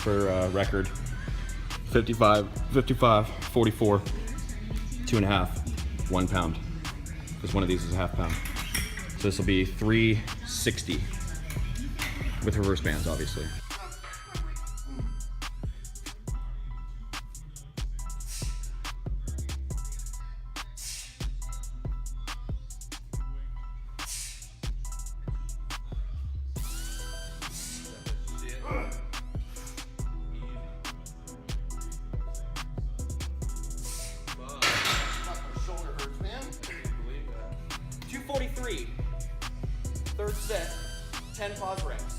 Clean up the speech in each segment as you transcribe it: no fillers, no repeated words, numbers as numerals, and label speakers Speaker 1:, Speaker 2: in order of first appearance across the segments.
Speaker 1: for record. 55, 44, 2.5, 1 pound. Because one of these is a half pound. So this will be 360 with reverse bands, obviously.
Speaker 2: Shoulder hurts, man.
Speaker 1: 243. Third set, 10 pause reps.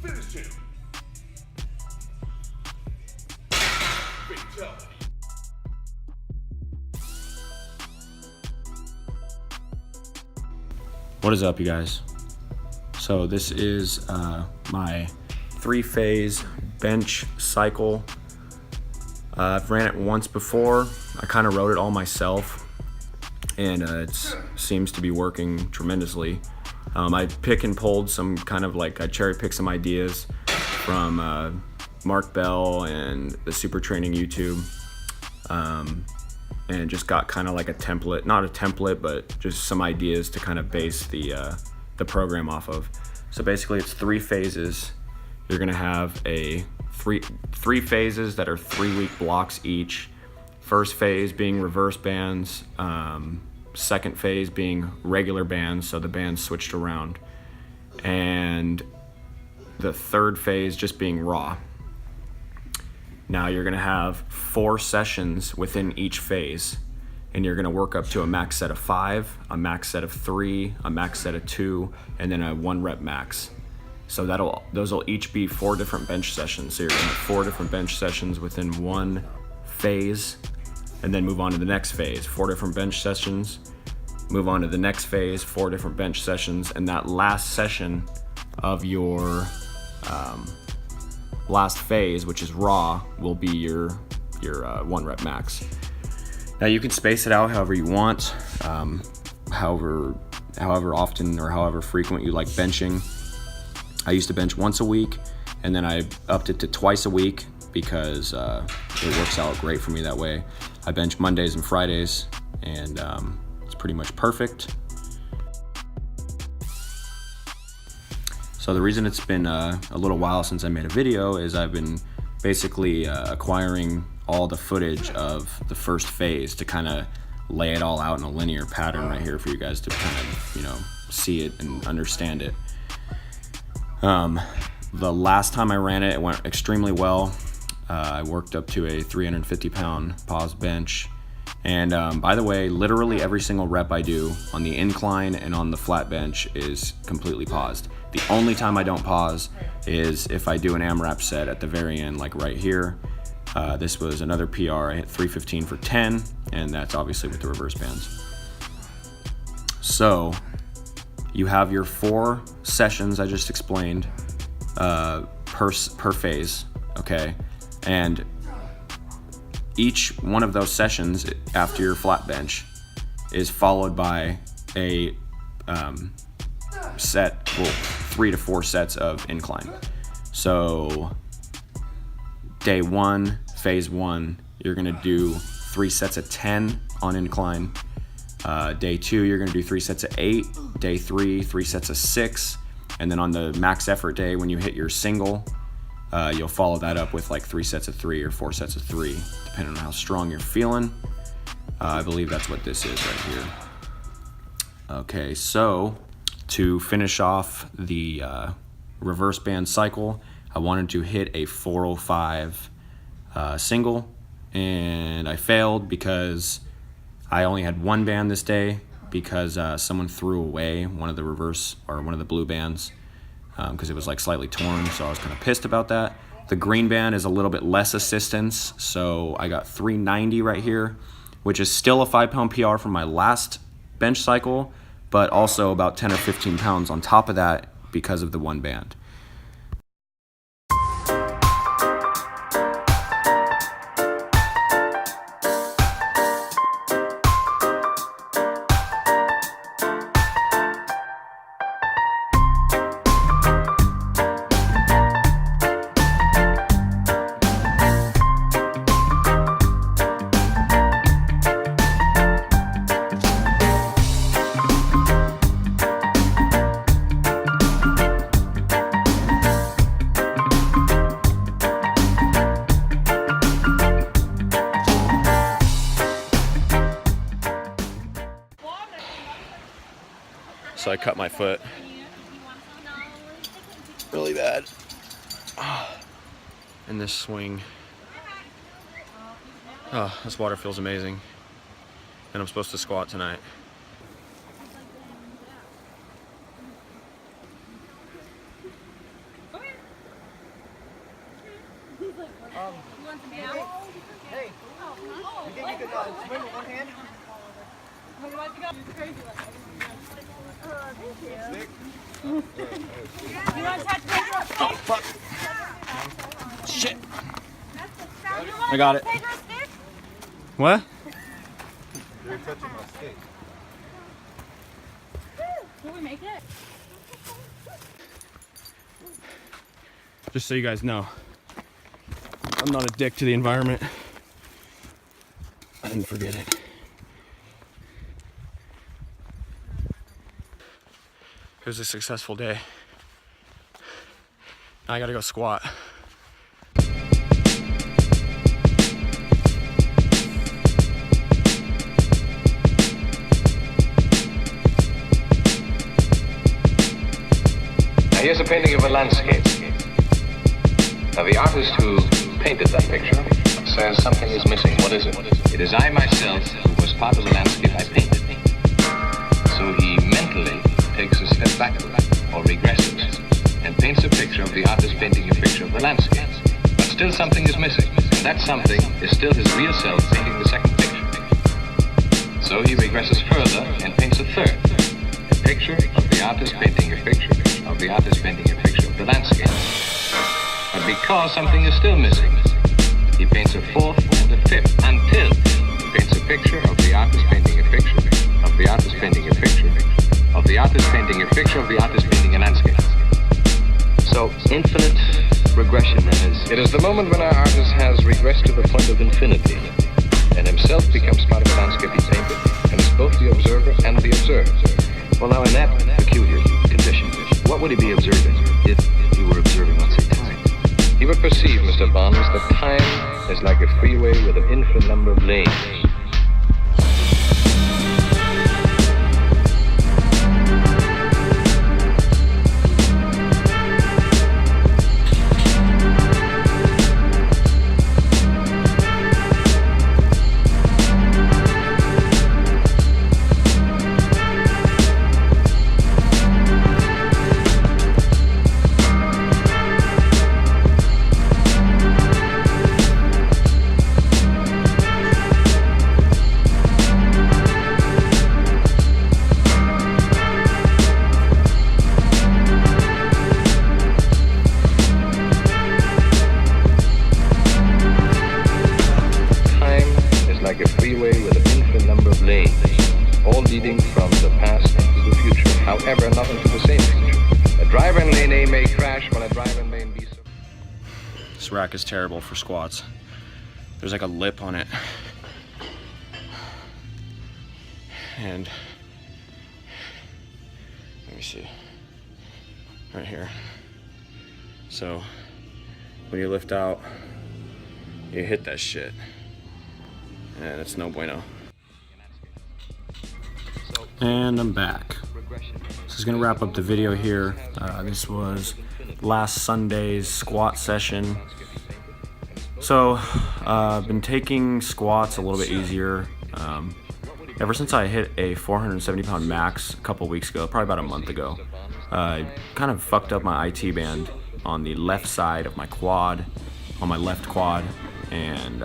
Speaker 2: Finish him. Fatality.
Speaker 1: What is up, you guys? So this is my 3-phase bench cycle. I've ran it once before. I kind of wrote it all myself, and it seems to be working tremendously. I pick and pulled some kind of like, I cherry picked some ideas from Mark Bell and the Super Training YouTube, and just got kind of like a template, not a template, but just some ideas to kind of base the program off of. So basically it's 3 phases. You're gonna have a three phases that are 3-week blocks each. First phase being reverse bands, second phase being regular bands, so the bands switched around, and the third phase just being raw. Now you're gonna have 4 sessions within each phase, and you're gonna work up to a max set of 5, a max set of 3, a max set of 2, and then a 1 rep max. So those will each be 4 different bench sessions. So you're gonna have 4 different bench sessions within one phase, and then move on to the next phase. 4 different bench sessions, move on to the next phase, 4 different bench sessions, and that last session of your last phase, which is raw, will be your 1 rep max. Now you can space it out however you want, however often or however frequent you like benching. I used to bench once a week, and then I upped it to twice a week because it works out great for me that way. I bench Mondays and Fridays, and it's pretty much perfect. So the reason it's been a little while since I made a video is I've been basically acquiring all the footage of the first phase to kind of lay it all out in a linear pattern right here for you guys to kind of, see it and understand it. The last time I ran it, it went extremely well. I worked up to a 350-pound pause bench. And by the way, literally every single rep I do on the incline and on the flat bench is completely paused. The only time I don't pause is if I do an AMRAP set at the very end, like right here. This was another PR. I hit 315 for 10, and that's obviously with the reverse bands. So you have your 4 sessions I just explained per phase, okay? And each one of those sessions after your flat bench is followed by a set, 3 to 4 sets of incline. So day 1, phase 1, you're gonna do 3 sets of 10 on incline. Day 2, you're gonna do 3 sets of 8. Day 3, 3 sets of 6. And then on the max effort day, when you hit your single, you'll follow that up with like 3 sets of 3 or 4 sets of 3, depending on how strong you're feeling. I believe that's what this is right here. Okay, so to finish off the reverse band cycle, I wanted to hit a 405 single, and I failed because I only had 1 band this day because someone threw away one of the reverse or one of the blue bands. because it was like slightly torn, so I was kind of pissed about that. The green band is a little bit less assistance, so I got 390 right here, which is still a 5-pound PR from my last bench cycle, but also about 10 or 15 pounds on top of that because of the one band. So I cut my foot really bad in this swing. Oh, this water feels amazing. And I'm supposed to squat tonight.
Speaker 2: Hey, you think you could swim with one hand?
Speaker 3: You want to touch Pedro's stick?
Speaker 1: Oh, fuck. Shit. I got it.
Speaker 3: Pedro's stick?
Speaker 1: What?
Speaker 2: You're touching my stick.
Speaker 3: Will we make it?
Speaker 1: Just so you guys know, I'm not a dick to the environment. I didn't forget it. It was a successful day. Now I gotta go squat.
Speaker 4: Now here's a painting of a landscape. Now the artist who painted that picture says something is missing. What is it? It is I myself who was part of the landscape I painted. So he mentally takes a step backward or regresses and paints a picture of the artist painting a picture of the landscape. But still something is missing. And that something is still his real self painting the second picture. So he regresses further and paints a third. A picture of the artist painting a picture of the artist painting a picture of the landscape. But because something is still missing, he paints a fourth and a fifth until he paints a picture of the artist painting a picture of the artist painting a picture of the artist painting a picture of the artist painting a landscape. So infinite regression is. It is the moment when our artist has regressed to the point of infinity and himself becomes part of the landscape he painted and is both the observer and the observed. Well, now in that peculiar condition, what would he be observing if he were observing, let's say, time? He would perceive, Mr. Bonds, that time is like a freeway with an infinite number of lanes.
Speaker 1: This rack is terrible for squats. There's like a lip on it. And let me see. Right here. So when you lift out, you hit that shit. And it's no bueno. And I'm back. This is gonna wrap up the video here. This was last Sunday's squat session. So I've been taking squats a little bit easier. ever since I hit a 470 pound max a couple weeks ago, probably about a month ago, I kind of fucked up my IT band on the left side of my quad, on my left quad, and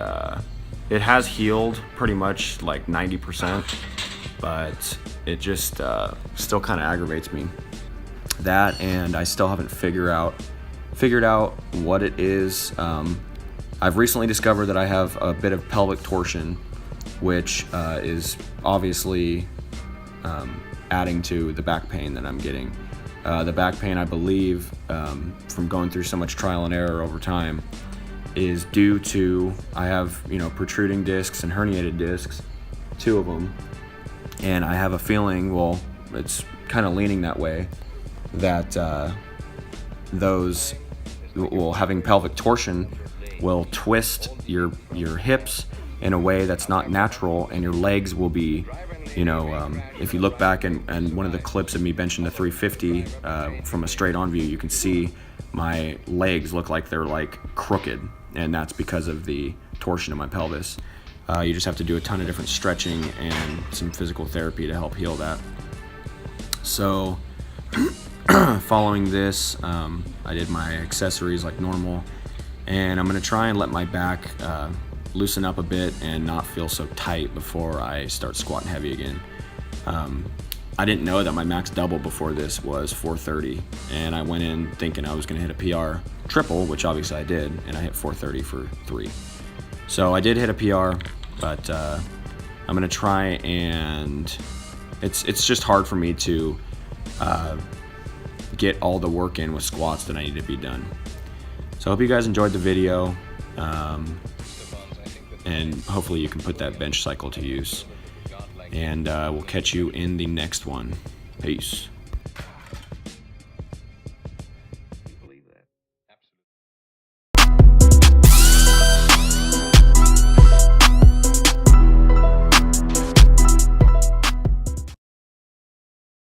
Speaker 1: it has healed pretty much like 90%, but it just still kind of aggravates me. That, and I still haven't figured out what it is. I've recently discovered that I have a bit of pelvic torsion, which is obviously adding to the back pain that I'm getting. The back pain, I believe, from going through so much trial and error over time, is due to I have, protruding discs and herniated discs, 2 of them, and I have a feeling, well, it's kind of leaning that way, that having pelvic torsion will twist your hips in a way that's not natural, and your legs will be, if you look back and one of the clips of me benching the 350 from a straight on view, you can see my legs look like they're like crooked, and that's because of the torsion of my pelvis. You just have to do a ton of different stretching and some physical therapy to help heal that. So following this, I did my accessories like normal, and I'm gonna try and let my back loosen up a bit and not feel so tight before I start squatting heavy again. I didn't know that my max double before this was 430, and I went in thinking I was gonna hit a PR triple, which obviously I did, and I hit 430 for 3. So I did hit a PR, but I'm gonna try, and it's just hard for me to get all the work in with squats that I need to be done. So I hope you guys enjoyed the video, and hopefully you can put that bench cycle to use. And we'll catch you in the next one. Peace.